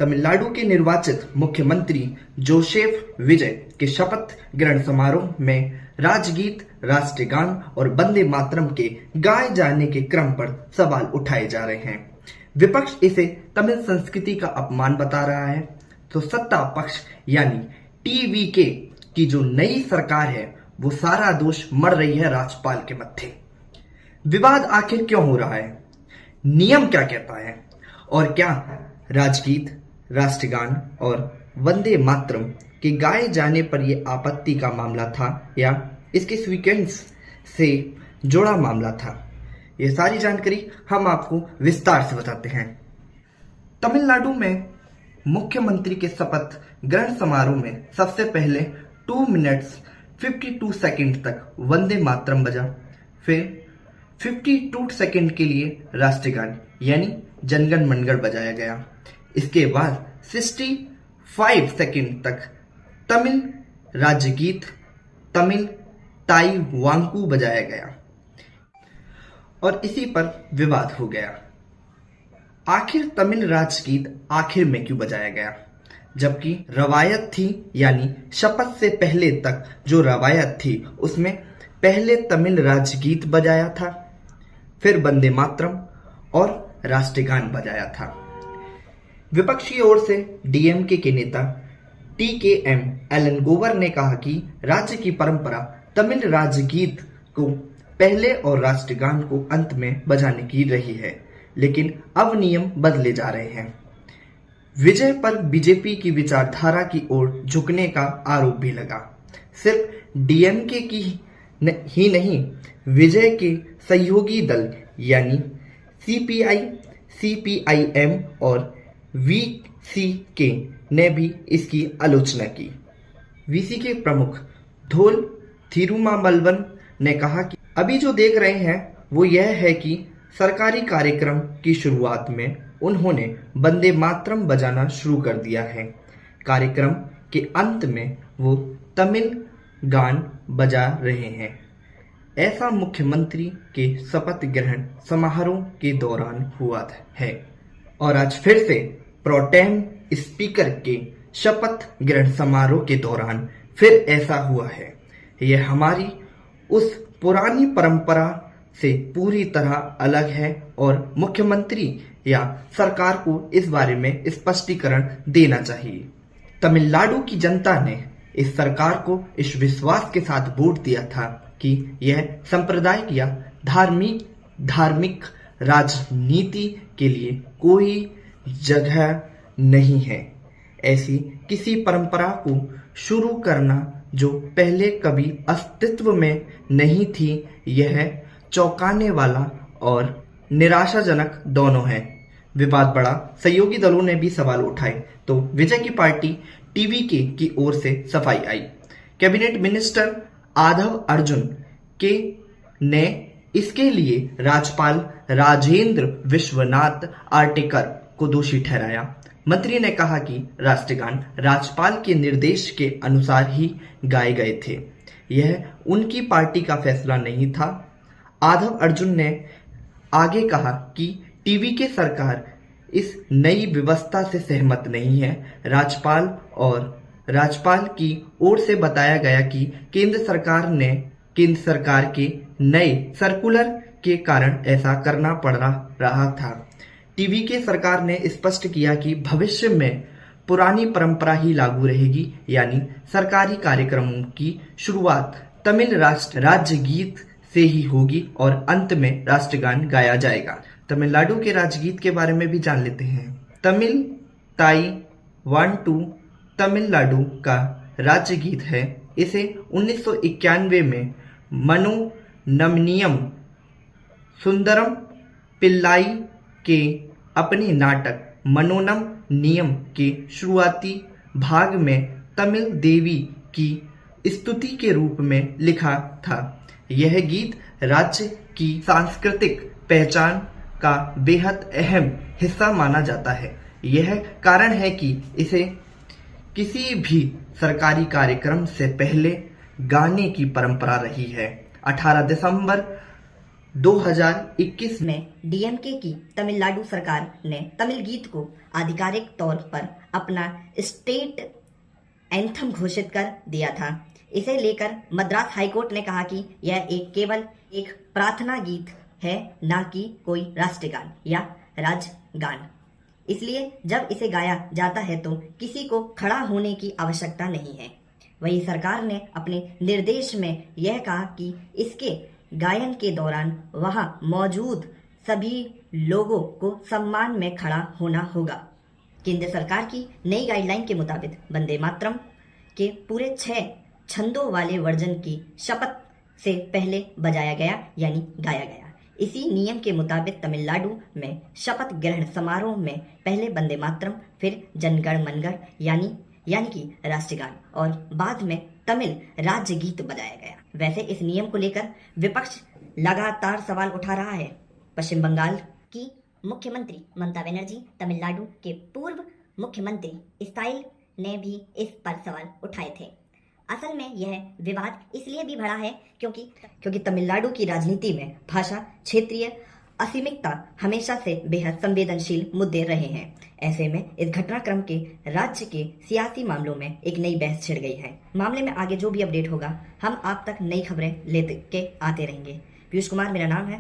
तमिलनाडु के निर्वाचित मुख्यमंत्री जोसेफ विजय के शपथ ग्रहण समारोह में राजगीत, राष्ट्रगान और वंदे मातरम के गाए जाने के क्रम पर सवाल उठाए जा रहे हैं। विपक्ष इसे तमिल संस्कृति का अपमान बता रहा है, तो सत्ता पक्ष यानी टीवीके की जो नई सरकार है वो सारा दोष मर रही है राज्यपाल के मत्थे। विवाद आखिर क्यों हो रहा है, नियम क्या कहता है, और क्या राजगीत, राष्ट्रगान और वंदे मातरम के गाए जाने पर यह आपत्ति का मामला था या इसके सीक्वेंस से जुड़ा मामला था, यह सारी जानकारी हम आपको विस्तार से बताते हैं। तमिलनाडु में मुख्यमंत्री के शपथ ग्रहण समारोह में सबसे पहले 2 मिनट्स 52 सेकंड तक वंदे मातरम बजा, फिर 52 सेकंड के लिए राष्ट्रगान यानी जनगण मनगढ़ बजाया गया। इसके बाद 65 सेकंड तक तमिल राज्यगीत तमिल ताई वांकू बजाया गया और इसी पर विवाद हो गया। आखिर तमिल राजगीत आखिर में क्यों बजाया गया, जबकि रवायत थी यानी शपथ से पहले तक जो रवायत थी उसमें पहले तमिल राजगीत बजाया था, फिर वंदे मातरम और राष्ट्रगान बजाया था। विपक्षी ओर से डीएमके के नेता टीकेएम एलन गोवर ने कहा कि राज्य की परंपरा तमिल राजगीत को पहले और राष्ट्रगान को अंत में बजाने की रही है, लेकिन अब नियम बदले जा रहे हैं। विजय पर बीजेपी की विचारधारा की ओर झुकने का आरोप भी लगा। सिर्फ डीएमके की ही नहीं, विजय के सहयोगी दल यानी सीपीआई, सीपीआईएम और वीसीके ने भी इसकी आलोचना की। वीसीके प्रमुख धोल थिरुमावलवन ने कहा कि अभी जो देख रहे हैं वो यह है कि सरकारी कार्यक्रम की शुरुआत में उन्होंने वंदे मातरम बजाना शुरू कर दिया है, कार्यक्रम के अंत में वो तमिल गान बजा रहे हैं। ऐसा मुख्यमंत्री के शपथ ग्रहण समारोह के दौरान हुआ है और आज फिर से प्रोटेम स्पीकर के शपथ ग्रहण समारोह के दौरान फिर ऐसा हुआ है। यह हमारी उस पुरानी परंपरा से पूरी तरह अलग है और मुख्यमंत्री या सरकार को इस बारे में स्पष्टीकरण देना चाहिए। तमिलनाडु की जनता ने इस सरकार को इस विश्वास के साथ वोट दिया था कि यह सांप्रदायिक या धार्मिक राजनीति के लिए कोई जगह नहीं है। ऐसी किसी परंपरा को शुरू करना जो पहले कभी अस्तित्व में नहीं थी, यह चौंकाने वाला और निराशाजनक दोनों है। विवाद बढ़ा, सहयोगी दलों ने भी सवाल उठाए, तो विजय की पार्टी टीवीके की ओर से सफाई आई। कैबिनेट मिनिस्टर आधव अर्जुन के ने इसके लिए राज्यपाल राजेंद्र विश्वनाथ आर्टेकर को दोषी ठहराया। मंत्री ने कहा कि राष्ट्रगान राज्यपाल के निर्देश के अनुसार ही गाए गए थे, यह उनकी पार्टी का फैसला नहीं था। आधव अर्जुन ने आगे कहा कि टीवीके सरकार इस नई व्यवस्था से सहमत नहीं है। राज्यपाल की ओर से बताया गया कि केंद्र सरकार के नए सर्कुलर के कारण ऐसा करना पड़ रहा था। टीवीके सरकार ने स्पष्ट किया कि भविष्य में पुरानी परंपरा ही लागू रहेगी, यानी सरकारी कार्यक्रमों की शुरुआत तमिल राज्य गीत से ही होगी और अंत में राष्ट्रगान गाया जाएगा। तमिलनाडु के राजगीत के बारे में भी जान लेते हैं। तमिल ताई वांटू तमिलनाडु का राज्य गीत है। इसे 1991 में मनोनमनियम सुंदरम पिल्लाई के अपने नाटक मनोनम नियम के शुरुआती भाग में तमिल देवी की स्तुति के रूप में लिखा था। यह गीत राज्य की सांस्कृतिक पहचान का बेहद अहम हिस्सा माना जाता है। यह कारण है कि इसे किसी भी सरकारी कार्यक्रम से पहले गाने की परंपरा रही है। 18 दिसंबर 2021 में डीएमके की तमिलनाडु सरकार ने तमिल गीत को आधिकारिक तौर पर अपना स्टेट एंथम घोषित कर दिया था। इसे लेकर मद्रास हाईकोर्ट ने कहा कि यह केवल एक प्रार्थना गीत है, ना कि कोई राष्ट्रगान या राजगान। इसलिए जब इसे गाया जाता है तो किसी को खड़ा होने की आवश्यकता नहीं है। वहीं सरकार ने अपने निर्देश में यह कहा कि इसके गायन के दौरान वहां मौजूद सभी लोगों को सम्मान में खड़ा होना होगा। केंद्र सरकार की नई गाइडलाइन के मुताबिक वंदे मातरम के पूरे 6 छंदों वाले वर्जन की शपथ से पहले बजाया गया यानी गाया गया। इसी नियम के मुताबिक तमिलनाडु में शपथ ग्रहण समारोह में पहले वंदे मातरम, फिर जनगण मनगढ़ यानी कि राष्ट्रगान और बाद में तमिल राज्य गीत बजाया गया। वैसे इस नियम को लेकर विपक्ष लगातार सवाल उठा रहा है। पश्चिम बंगाल की मुख्यमंत्री ममता बनर्जी, तमिलनाडु के पूर्व मुख्यमंत्री स्टाइल ने भी इस पर सवाल उठाए थे। असल में यह विवाद इसलिए भी बढ़ा है क्योंकि तमिलनाडु की राजनीति में भाषा, क्षेत्रीय असीमितता हमेशा से बेहद संवेदनशील मुद्दे रहे हैं। ऐसे में इस घटनाक्रम के राज्य के सियासी मामलों में एक नई बहस छिड़ गई है। मामले में आगे जो भी अपडेट होगा हम आप तक नई खबरें लेके आते रहेंगे। पीयूष कुमार मेरा नाम है।